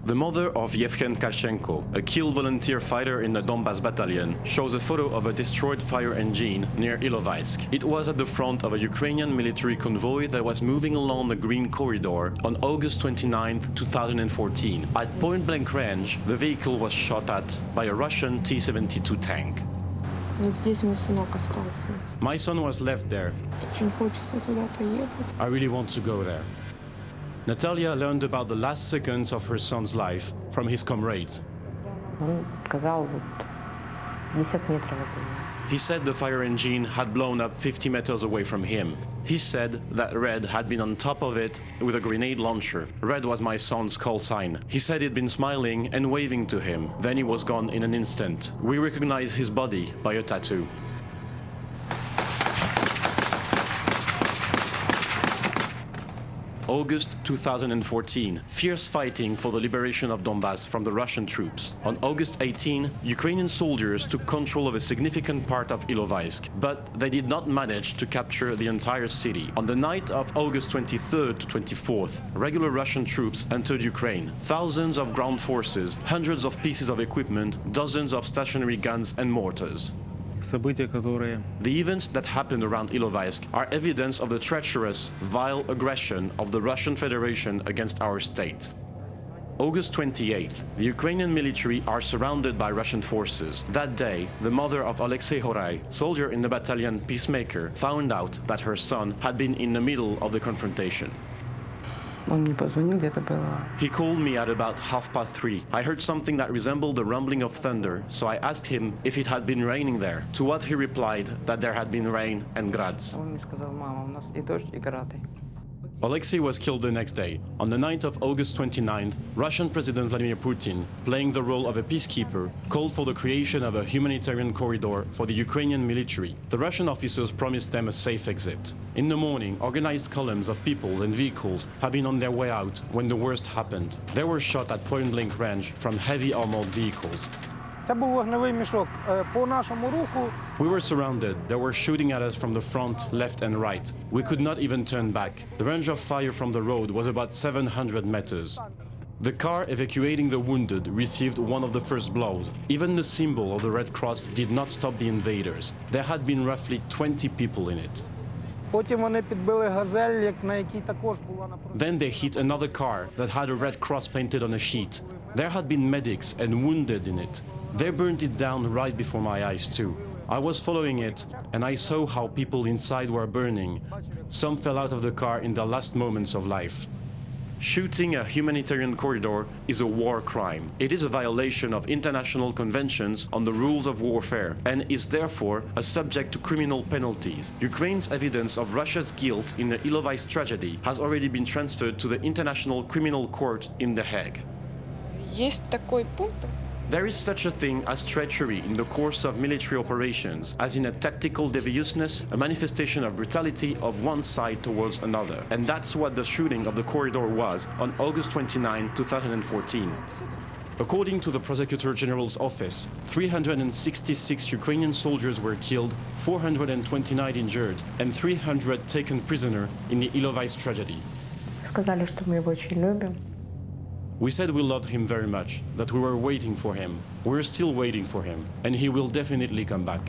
The mother of Yevhen Karchenko, a killed volunteer fighter in the Donbas battalion, shows a photo of a destroyed fire engine near Ilovaisk. It was at the front of a Ukrainian military convoy that was moving along the Green Corridor on August 29, 2014. At point-blank range, the vehicle was shot at by a Russian T-72 tank. My son was left there. I really want to go there. Natalia learned about the last seconds of her son's life from his comrades. He said the fire engine had blown up 50 meters away from him. He said that Red had been on top of it with a grenade launcher. Red was my son's call sign. He said he'd been smiling and waving to him. Then he was gone in an instant. We recognized his body by a tattoo. August 2014, fierce fighting for the liberation of Donbass from the Russian troops. On August 18, Ukrainian soldiers took control of a significant part of Ilovaisk, but they did not manage to capture the entire city. On the night of August 23rd to 24th, regular Russian troops entered Ukraine. Thousands of ground forces, hundreds of pieces of equipment, dozens of stationary guns and mortars. The events that happened around Ilovaisk are evidence of the treacherous, vile aggression of the Russian Federation against our state. August 28th, the Ukrainian military are surrounded by Russian forces. That day, the mother of Alexei Horai, soldier in the battalion Peacemaker, found out that her son had been in the middle of the confrontation. He called me at about 3:30. I heard something that resembled the rumbling of thunder, so I asked him if it had been raining there, to what he replied that there had been rain and grads. Alexei was killed the next day. On the night of August 29th, Russian President Vladimir Putin, playing the role of a peacekeeper, called for the creation of a humanitarian corridor for the Ukrainian military. The Russian officers promised them a safe exit. In the morning, organized columns of people and vehicles had been on their way out when the worst happened. They were shot at point-blank range from heavy armored vehicles. We were surrounded. They were shooting at us from the front, left and right. We could not even turn back. The range of fire from the road was about 700 meters. The car evacuating the wounded received one of the first blows. Even the symbol of the Red Cross did not stop the invaders. There had been roughly 20 people in it. Then they hit another car that had a Red Cross painted on a sheet. There had been medics and wounded in it. They burned it down right before my eyes too. I was following it and I saw how people inside were burning. Some fell out of the car in their last moments of life. Shooting a humanitarian corridor is a war crime. It is a violation of international conventions on the rules of warfare and is therefore a subject to criminal penalties. Ukraine's evidence of Russia's guilt in the Ilovaisk tragedy has already been transferred to the International Criminal Court in The Hague. There is such a thing as treachery in the course of military operations, as in a tactical deviousness, a manifestation of brutality of one side towards another. And that's what the shooting of the corridor was on August 29, 2014. According to the Prosecutor General's office, 366 Ukrainian soldiers were killed, 429 injured, and 300 taken prisoner in the Ilovaisk tragedy. We said we loved him very much, that we were waiting for him. We're still waiting for him, and he will definitely come back.